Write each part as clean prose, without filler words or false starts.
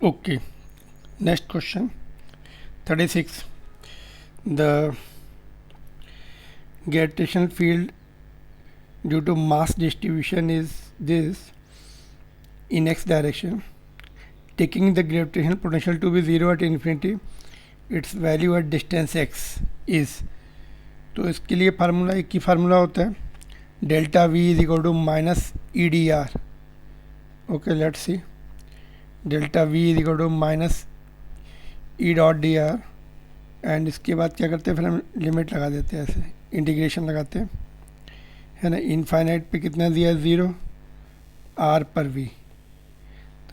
Okay, next question 36. The gravitational field due to mass distribution is this in x direction. Taking the gravitational potential to be 0 at infinity, its value at distance x is. तो इसके लिए formula एक ही formula होता है, delta V is equal to minus E D R. Okay, let's see. Delta V is equal to minus E dot D R. And इसके बाद क्या करते हैं, फिर हम लिमिट लगा देते हैं, ऐसे इंटीग्रेशन लगाते हैं, है ना. इनफाइनाइट पे कितना दिया है, 0 आर पर वी.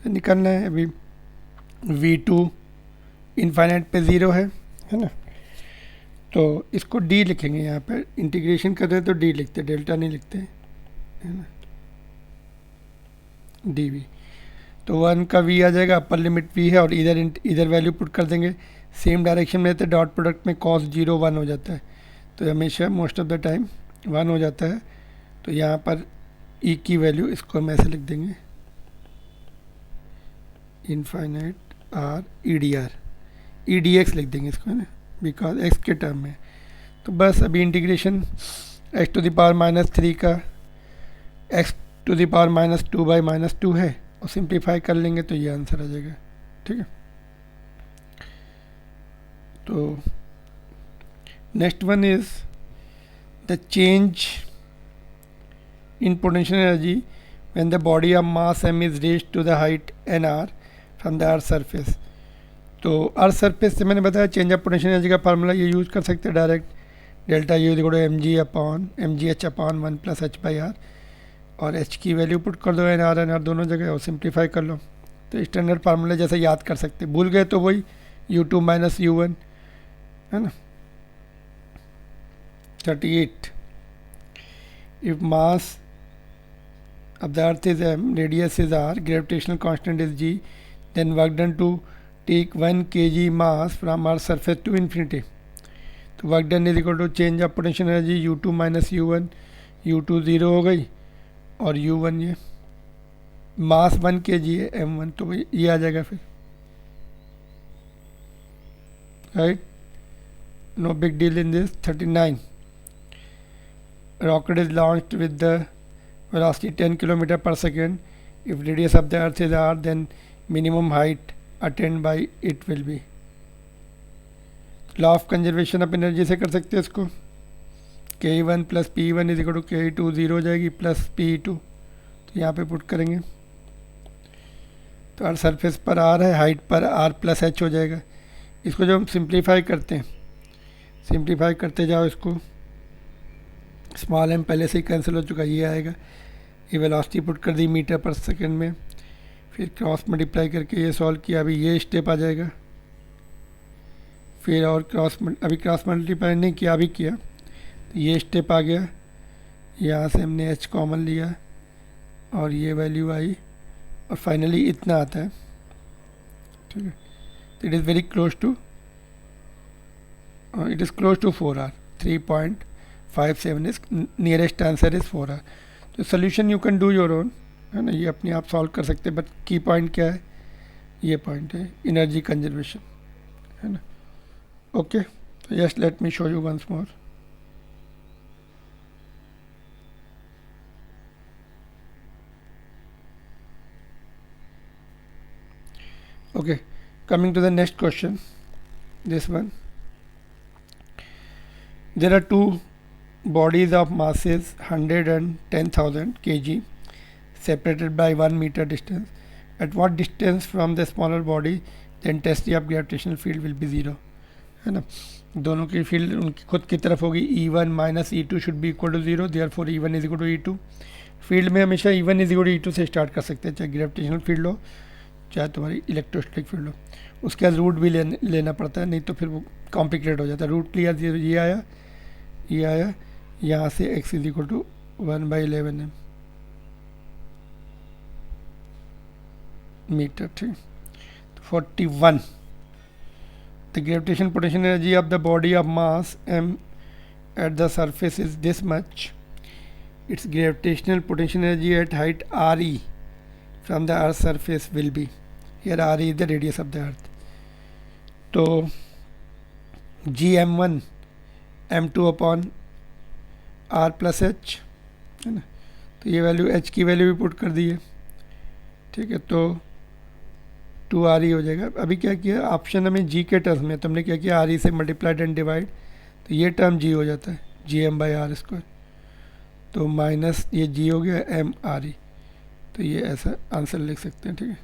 तो निकलना है अभी वी टू इनफाइनाइट पे 0 है ना. तो इसको डी लिखेंगे, यहाँ पर इंटीग्रेशन कर रहे हैं तो डी लिखते, डेल्टा नहीं लिखते, है ना. डी वी, तो 1 का वी आ जाएगा, अपर लिमिट वी है, और इधर वैल्यू पुट कर देंगे. सेम डायरेक्शन में रहते, डॉट प्रोडक्ट में कॉस 0 1 हो जाता है, तो हमेशा मोस्ट ऑफ द टाइम 1 हो जाता है. तो यहाँ पर ई की वैल्यू इसको हम ऐसे लिख देंगे, infinite R E D are, E D x लिख देंगे इसको, है ना, बिकॉज एक्स के टर्म में. तो बस अभी integration X to the power -3 का X to the power -2 by -2 है, और सिंप्लीफाई कर लेंगे तो ये आंसर आ जाएगा. ठीक है. तो next one is the change in potential energy when the body of mass m is raised to the height nr from the earth surface. तो अर्थ सरफेस से मैंने बताया चेंज ऑफ पोटेंशियल एनर्जी का formula ये use कर सकते हैं direct, delta U equal to M G H upon 1 plus H by R, और एच की वैल्यू पुट कर दो, एन आर दोनों जगह, और सिंप्लीफाई कर लो. तो स्टैंडर्ड फार्मूला जैसे याद कर सकते, भूल गए तो वही u2 माइनस u1, है ना. 38. If mass of the earth is m, radius is r, gravitational constant is g, then work done to take 1 kg mass from earth surface to infinity. तो work done is equal to change of potential energy u2 minus u1, u2 0 हो गई, और u1 ये मास 1 kg है m1, तो ये आ जाएगा फिर, right. No big deal in this. 39. Rocket is launched with the velocity 10 km per second. If radius of the earth is r, then minimum height attained by it will be. Law of conservation of energy से कर सकते हैं इसको, k1 plus p1 is equal to k2, 0 हो जाएगी, plus p2, तो यहाँ पे पुट करेंगे. तो अर्थ सरफेस पर r है, हाइट पर r प्लस h हो जाएगा. इसको जब हम सिंप्लीफाई करते हैं, सिंप्लीफाई करते जाओ, इसको स्मॉल m पहले से ही कैंसिल हो चुका, ये आएगा. ये वेलोसिटी पुट कर दी मीटर पर सेकंड में, फिर क्रॉस मल्टीप्लाई करके ये सॉल्व किया, अभी ये स्टेप आ जाएगा. फिर और अभी क्रॉस मल्टीप्लाई नहीं किया, अभी किया, तो ये स्टेप आ गया. यहाँ से हमने h कॉमन लिया, और ये वैल्यू आई, और फाइनली इतना आता है. ठीक है. तो it is very close to, it is close to 4r. 3.57 is nearest answer is 4r. तो solution you can do your own, है ना, ये अपने आप सॉल्व कर सकते हैं. बट की पॉइंट क्या है, ये पॉइंट है एनर्जी कंजर्वेशन, है ना. ओके, तो just let me show you once more. Okay, coming to the next question, this one. There are two bodies of masses 100 and 10,000 kg separated by 1 meter distance. At what distance from the smaller body the intensity of gravitational field will be 0? है ना. दोनों की field उनकी खुद की तरफ होगी. E1 minus E2 should be equal to 0, therefore E1 is equal to E2. Field में हमेशा E1 is equal to E2 से स्टार्ट कर सकते हैं, चाहे ग्रेविटेशनल फील्ड हो, चाहे तुम्हारी इलेक्ट्रोस्टैटिक फील्ड हो. उसके बाद रूट भी लेना पड़ता है, नहीं तो फिर वो कॉम्प्लिकेटेड हो जाता है. रूट क्लियर, ये आया, ये आया, यहाँ से x is equal to 1/11 metre. ठीक. 41. The gravitational potential energy of the body of mass m at the surface is this much. Its gravitational potential energy at height re from the earth's surface will be. here r is the radius of the earth. तो gm1 m2 upon r plus H है ना, तो ये value h की value भी put कर दी है, ठीक है, तो 2r ही हो जाएगा। अभी क्या किया ऑप्शन हमें g के टर्म्स में, तो हमने क्या किया r से मल्टीप्लाइड एंड डिवाइड, तो ये टर्म g हो जाता है gm/r², तो माइनस ये g हो गया m/r, तो ये ऐसा आंसर लिख सकते हैं, ठीक है,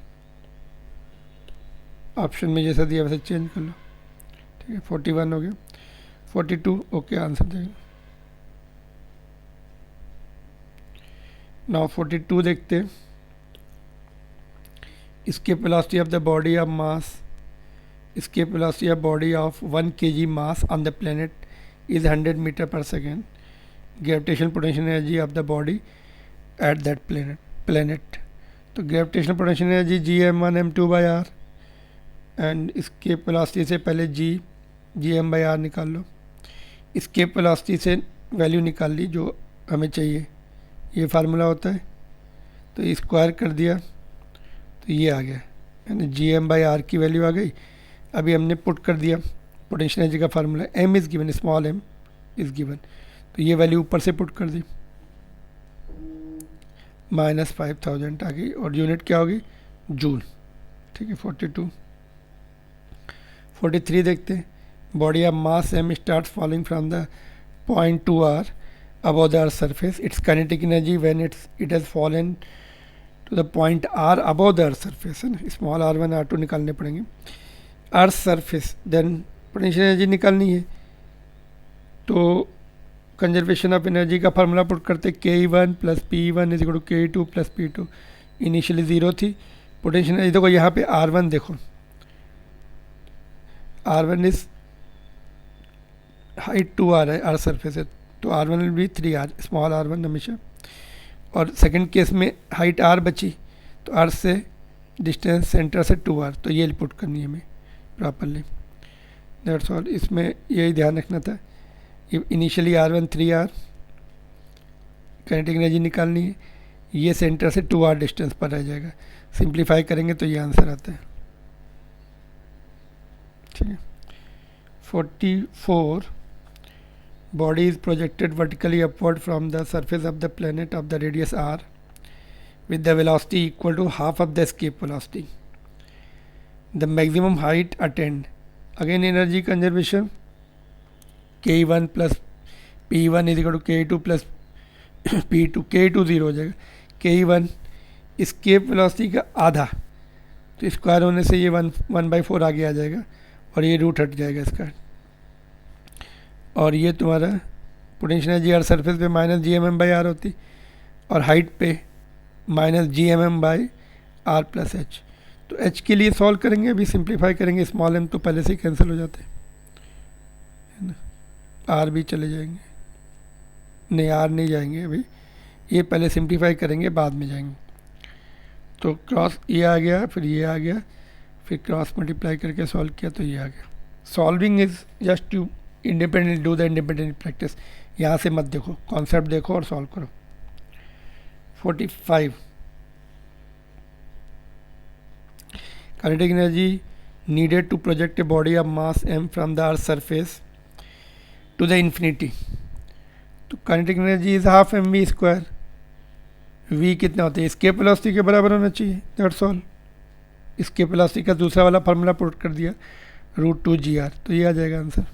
ऑप्शन में जैसा दिया वैसे चेंज कर लो, ठीक है। 41 हो गया, 42 ओके आंसर देगा। नाउ 42 देखते हैं। escape velocity of the body of mass, escape velocity of body of 1 kg mass on the planet is 100 meter per second. Gravitational potential energy of the body at that planet. तो gravitational potential energy gm1 m2 by r and escape velocity से पहले gm by r निकाल लो। escape velocity से value निकाल ली जो हमें चाहिए, ये फार्मूला होता है, तो स्क्वायर कर दिया तो ये आ गया, यानी gm/r की वैल्यू आ गई। अभी हमने पुट कर दिया पोटेंशियल एनर्जी का formula, m is given, small m is given, तो ये वैल्यू ऊपर से पुट कर दी, -5000 आ गई, और यूनिट क्या होगी जूल, ठीक है। 43 देखते हैं। Body of mass m start falling from the point 2r above the earth's surface. Its kinetic energy when it has fallen to the point r above the earth's surface है ना, small r1 r2 निकालने पड़ेंगे। Earth surface then potential energy निकालनी है, तो conservation of energy का formula put करते K1 plus P1 is equal to K2 plus P2। Initially zero थी पोटेंशियल एनर्जी, देखो यहाँ पे R1 देखो, R1 इज हाइट 2r है, अर्थ सरफेस है, तो R1 will be 3r, small r1 हमेशा। और सेकंड केस में हाइट r बची, तो अर्थ से डिस्टेंस सेंटर से 2r, तो ये पुट करनी है हमें प्रॉपरली, दैट्स ऑल। इसमें यही ध्यान रखना था, initially R1 3r, kinetic energy निकालनी है, ये सेंटर से 2r डिस्टेंस पर रह जाएगा, सिंप्लीफाई करेंगे तो ये आंसर आता है, ठीक है। 44 body is projected vertically upward from the surface of the planet of the radius r with the velocity equal to half of the escape velocity. The maximum height attained, again energy conservation, K1 plus P1 is equal to K2 plus P2, K2 0 हो जाएगा, K1 escape velocity का आधा, तो square होने से ये 1/4 आगे आ जाएगा, और ये रूट हट जाएगा इसका, और ये तुम्हारा पोटेंशियल एनर्जी अर्थ सरफेस पे -gmm/r होती, और हाइट पे -gmm/r प्लस h। तो h के लिए सॉल्व करेंगे, अभी सिंप्लीफाई करेंगे, स्मॉल m तो पहले से ही कैंसिल हो जाते हैं, है ना, r भी चले जाएंगे, नहीं r नहीं जाएंगे, अभी ये पहले सिंप्लीफाई करेंगे बाद में जाएंगे। तो क्रॉस ये आ गया, फिर ये आ गया, फिर क्रॉस मल्टीप्लाई करके सॉल्व किया तो ये आ गया। Solving is just to independent, do the independent practice, यहाँ से मत देखो, कॉन्सेप्ट देखो और सॉल्व करो। 45 kinetic energy needed to project a body of mass m from the earth surface to the infinity, तो kinetic energy is half mv², v कितना होता है, एस्केप वेलोसिटी के बराबर होना चाहिए, दैट्स ऑल। एस्केप वेलोसिटी का दूसरा वाला फार्मूला पुट कर दिया, √2gr, तो ये आ जाएगा answer.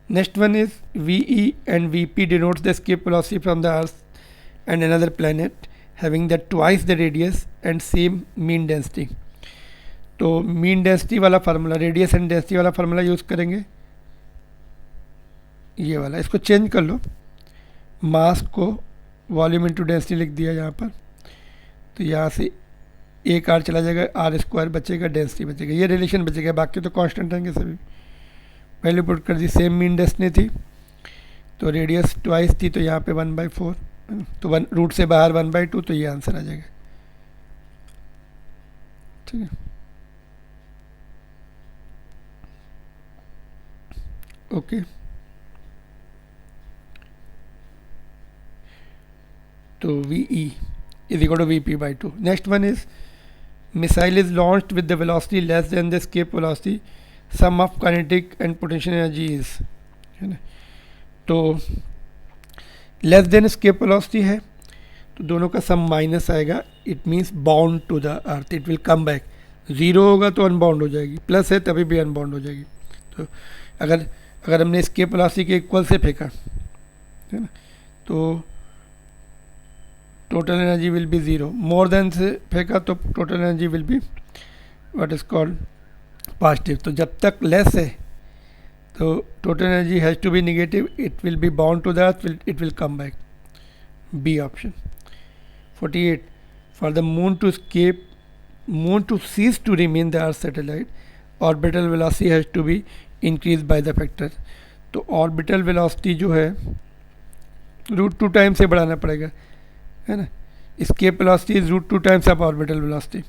Next one is VE and VP denotes the escape velocity from the Earth and another planet having the twice the radius and same mean density. तो मीन डेंसिटी वाला formula, radius and density वाला formula use करेंगे, ये वाला, इसको change कर लो, मास को volume into density लिख दिया यहाँ पर, तो यहाँ से एक आर चला जाएगा, r² बचेगा, डेंसिटी बचेगा, ये रिलेशन बचेगा, बाकी तो कांस्टेंट रहेंगे सभी। पहले पुट कर दी, सेम मीन डेंसिटी थी, तो रेडियस ट्वाइस थी, तो यहाँ पे 1/4, तो रूट से बाहर 1/2, तो ये आंसर आ जाएगा, ठीक है। ओके, तो VE is equal to Vp by 2. Next one is missile is launched with the velocity less than the escape velocity. Sum of kinetic and potential energy is, है ना, तो लेस देन escape velocity है तो दोनों का sum minus आएगा. It means bound to the earth, it will come back. Zero होगा तो अनबाउंड हो जाएगी, प्लस है तभी भी अनबाउंड हो जाएगी. तो अगर हमने escape velocity के इक्वल से फेंका, है ना, तो total energy will be zero. More than से फेंका तो total energy will be what is called positive. तो जब तक लेस है तो total energy has to be negative, it will be bound to the earth, it will come back. B option. 48. For the moon to cease to remain the earth satellite, orbital velocity has to be increased by the factor. तो orbital velocity जो है √2 time से बढ़ाना पड़ेगा, है ना. escape velocity is √2 times of orbital velocity.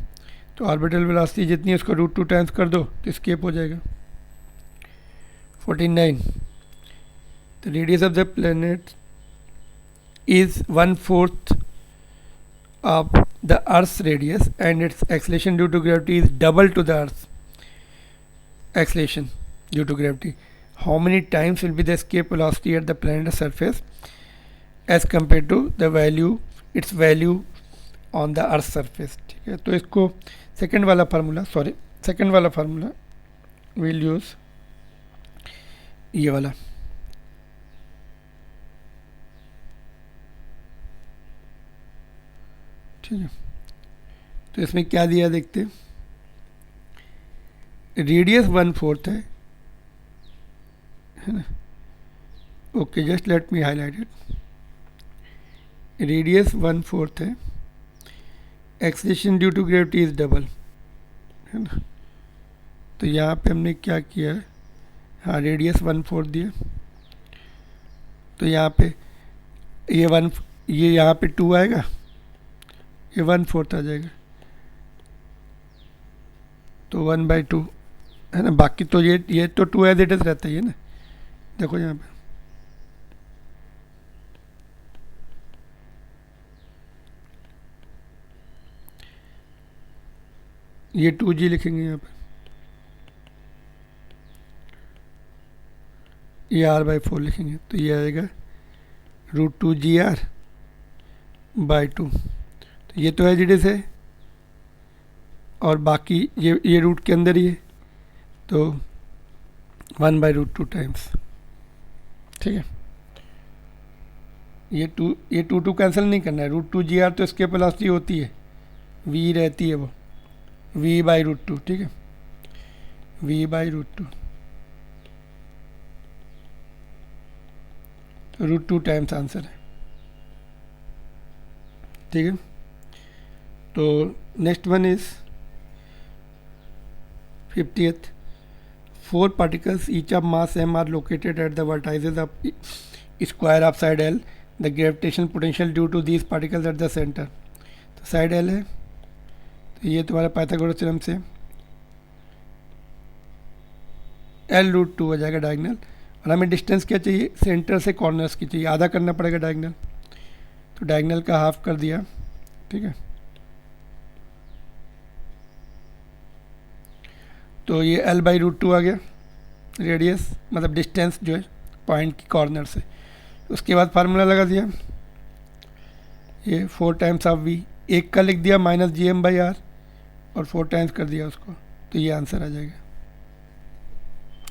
तो orbital velocity जितनी है उसको √2 टाइम्स कर दो तो escape हो जाएगा. 49. The radius of the planet is 1/4 of the Earth's radius and its acceleration due to gravity is double to the Earth's acceleration due to gravity. How many times will be the escape velocity at the planet's surface as compared to the its value on the Earth's surface? ठीक है, तो इसको second वाला formula will use ये वाला. ठीक है, तो इसमें क्या दिया देखते हैं. रेडियस 1/4 है ना. Okay, just let me highlight it. Radius 1/4 है, acceleration due to gravity is double, है ना. तो यहाँ पे हमने क्या किया है, हाँ रेडियस 1/4 दिया, तो यहाँ पे ये यहाँ पे 2 आएगा, ये 1/4 आ जाएगा, तो 1/2 है ना. बाकी तो ये तो 2 एज इट इज रहता ही है ना. देखो यहाँ पे ये 2g लिखेंगे, यहाँ पे ये r/4 लिखेंगे, तो ये आएगा √2gr/2. तो ये तो एज इट इज है और बाकी ये रूट के अंदर ही है, तो 1/√2 टाइम्स. ठीक है, ये 2 कैंसिल नहीं करना है. √2gr तो इसके वेलोसिटी होती है, v रहती है वो v/√2. ठीक है, v/√2 तो √2 टाइम्स आंसर है. ठीक है, तो next one is 50th. 4 particles each of mass m are located at the vertices of square of side L. The gravitational potential due to these particles at the center. तो side L है, तो ये तुम्हारा Pythagoras theorem से L√2 हो जाएगा diagonal. और हमें डिस्टेंस क्या चाहिए, सेंटर से कॉर्नर्स की चाहिए, आधा करना पड़ेगा डायगोनल, तो डायगोनल का हाफ कर दिया. ठीक है, तो ये L/√2 आ गया रेडियस, मतलब डिस्टेंस जो है पॉइंट की कॉर्नर से. उसके बाद फार्मूला लगा दिया, ये 4 टाइम्स ऑफ v, एक का लिख दिया -gm/r और 4 टाइम्स कर दिया उसको, तो ये आंसर आ जाएगा.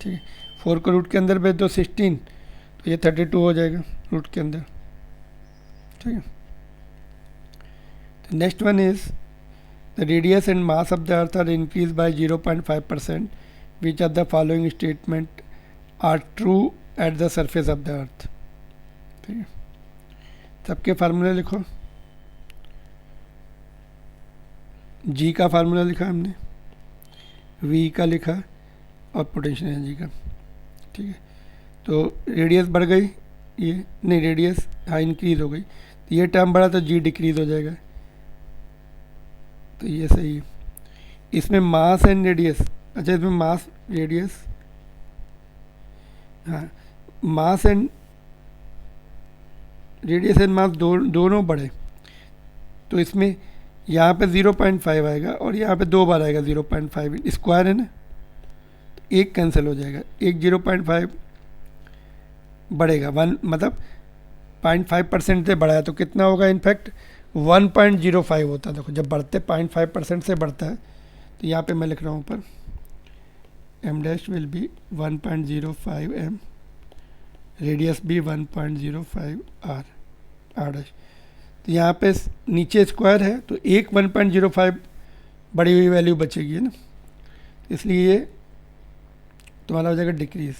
ठीक है, 4 को रूट के अंदर भेज दो 16, तो ये 32 हो जाएगा रूट के अंदर. ठीक है, तो next one is the radius and mass of the earth are increased by 0.5%. which of the following statement are true at the surface of the earth? ठीक है, सबके फार्मूले लिखो. g का फार्मूला लिखा हमने, v का लिखा और पोटेंशियल एनर्जी का. ठीक है, तो रेडियस बढ़ गई, ये नहीं रेडियस हाँ इंक्रीज हो गई, तो ये टर्म बढ़ा तो g डिक्रीज हो जाएगा, तो ये सही है. इसमें मास एंड रेडियस, अच्छा इसमें मास रेडियस, हाँ mass and radius and mass दोनों बढ़े, तो इसमें यहाँ पे 0.5 आएगा और यहाँ पे 2 बार आएगा 0.5, स्क्वायर है ना, एक कैंसिल हो जाएगा, एक 0.5 बढ़ेगा, 1 मतलब 0.5% से बढ़ा है तो कितना होगा, इनफैक्ट 1.05 होता है। देखो जब बढ़ते 0.5% से बढ़ता है तो यहाँ पे मैं लिख रहा हूँ ऊपर m dash will be 1.05 m, radius भी 1.05 r डैश। तो यहाँ पे नीचे स्क्वायर है तो एक 1.05 बड़ी हुई वैल्यू बचेगी, है ना, इसलिए ये तुम्हारा हो जाएगा डिक्रीज।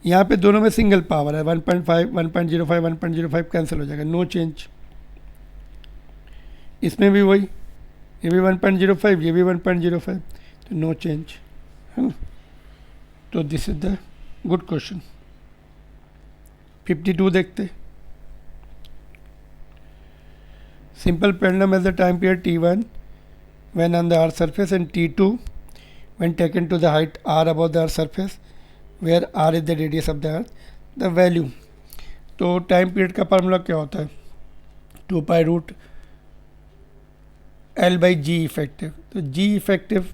यहाँ पे दोनों में सिंगल पावर है, 1.5 1.05 1.05 कैंसिल हो जाएगा, नो चेंज। इसमें भी वही, ये भी 1.05 ये भी 1.05, तो नो चेंज, है ना। तो this is the good question. 52 देखते। Simple pendulum has the time period t1 when on the earth surface and t2 when taken to the height r above the earth surface where r is the radius of the earth. The value, तो time period का formula क्या होता है, 2 L by ji effective. तो जी effective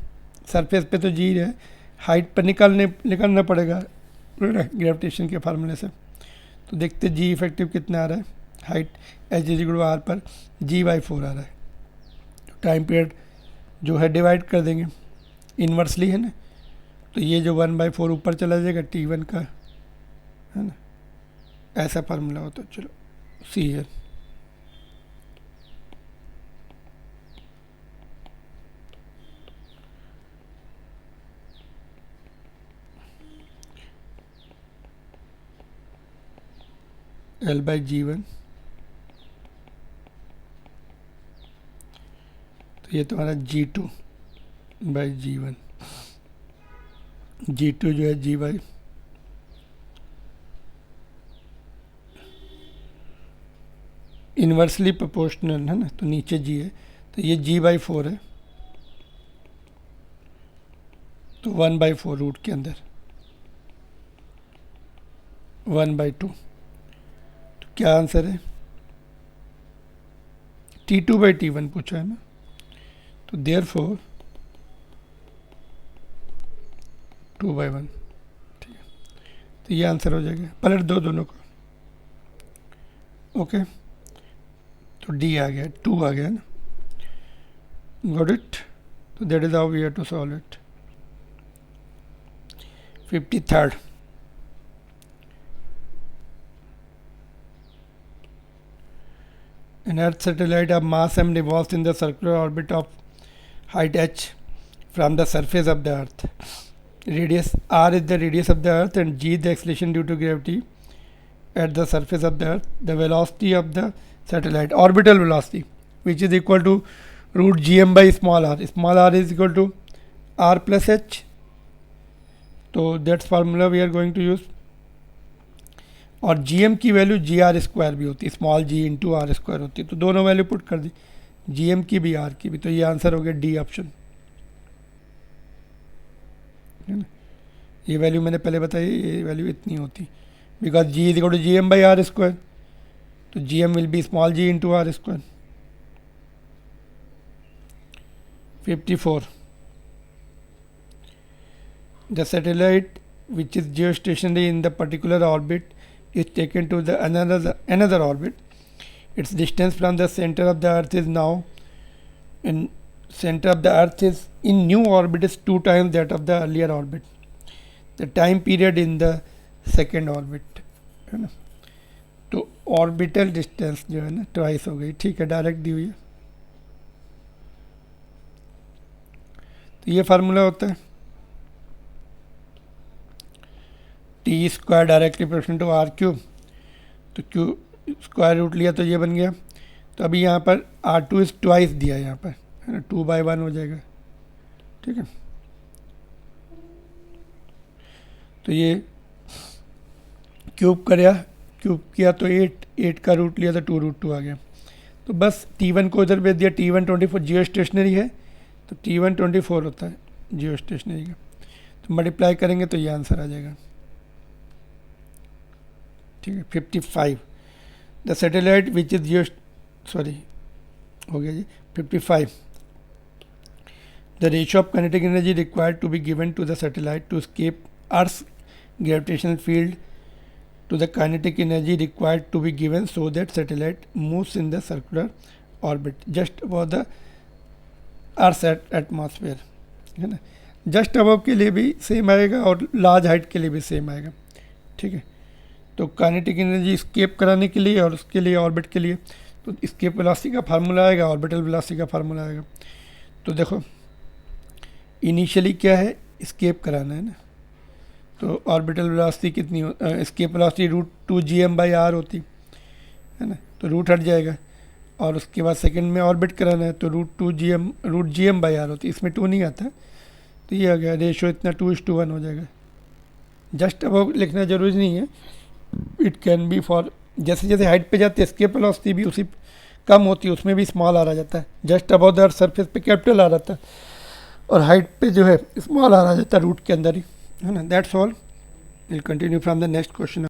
surface पे तो जी है, height पर निकालना पड़ेगा ग्रेविटेशन के फार्मूले से। तो देखते जी इफेक्टिव कितना आ रहा है, height h is equal to R g/4 आ रहा है। तो टाइम पीरियड जो है डिवाइड कर देंगे इन्वर्सली, है ना, तो ये जो 1/4 ऊपर चला जाएगा t1 का, है ना, ऐसा फार्मूला होता है। चलो सी है। L/G1, तो ये तुम्हारा G2/G1, G2 जो है G बाई इन्वर्सली प्रोपोर्शनल, है ना, तो नीचे G है, तो ये G/4 है, तो 1/4 रूट के अंदर 1/2। तो क्या आंसर है, T2/T1 पूछा है ना, तो देयरफॉर 2/1, ठीक है, तो ये आंसर हो जाएगा। पलट दो दोनों को, ओके, तो डी आ गया, 2 आ गया ना, गॉट इट। तो that is how we have to solve it. 53rd, an earth satellite of mass m revolves in the circular orbit of height h from the surface of the earth. Radius r is the radius of the earth and g the acceleration due to gravity at the surface of the earth. The velocity of the satellite, orbital velocity, which is equal to root gm by small r. Small r is equal to r plus h. So that's formula we are going to use. और G M की value G R square भी होती है, small g into R square होती है, तो दोनों value put कर दी, जी एम की भी आर की भी। तो ये आंसर हो गया डी ऑप्शन, है ना। ये वैल्यू मैंने पहले बताई, ये वैल्यू इतनी होती, because g is equal to G M by R square, तो G M will be small g into R square. 54, the satellite which is geostationary in the particular orbit is taken to the another orbit. Its distance from the center of the earth is now in center of the earth is in new orbit is 2 times that of the earlier orbit. The time period in the second orbit, है ना। तो orbital distance जो है ना twice हो गई, ठीक है, डायरेक्ट दी हुई है। तो ये फार्मूला होता है T square directly proportional to R cube, तो क्यू स्क्वायर रूट लिया तो ये बन गया। तो अभी यहाँ पर R2 इज ट्वाइस दिया यहाँ पर, है ना, 2/1 हो जाएगा, ठीक है। तो ये क्यूब किया तो 8 का रूट लिया तो 2√2 आ गया। तो बस T1 को इधर भेज दिया, T1 24 जियो स्टेशनरी है, तो T1 24 होता है जियो स्टेशनरी का, तो मल्टीप्लाई करेंगे तो ये आंसर आ जाएगा, ठीक है। 55, द सैटेलाइट विच इज हो गया जी 55. The ratio of kinetic energy required to be given to the satellite to escape Earth's gravitational field to the kinetic energy required to be given so that satellite moves in the circular orbit just above the Earth's atmosphere. है ना, just above के लिए भी same आएगा और large height के लिए भी सेम आएगा. ठीक है, तो काइनेटिक एनर्जी स्केप कराने के लिए और उसके लिए ऑर्बिट के लिए तो स्केप वेलोसिटी का फार्मूला आएगा, ऑर्बिटल वेलोसिटी का फार्मूला आएगा. तो देखो इनिशियली क्या है, स्केप कराना है ना, तो ऑर्बिटल वेलोसिटी कितनी स्केप वेलोसिटी √2gm/r होती है ना, तो रूट हट जाएगा. और उसके बाद सेकंड में ऑर्बिट कराना है तो √gm/r होती है, इसमें 2 नहीं आता, तो ये आ गया रेशो इतना 2:1 हो जाएगा. जस्ट अबव लिखना जरूरी नहीं है, इट कैन बी फॉर जैसे जैसे हाइट पे जाते हैं स्केप वेलोसिटी भी उसी कम होती है, उसमें भी स्मॉल आ रहा जाता है. जस्ट अबव द सरफेस पे कैपिटल आ रहा था और हाइट पे जो है स्मॉल आ रहा जाता है रूट के अंदर ही, है ना. That's all. Will continue from the next question.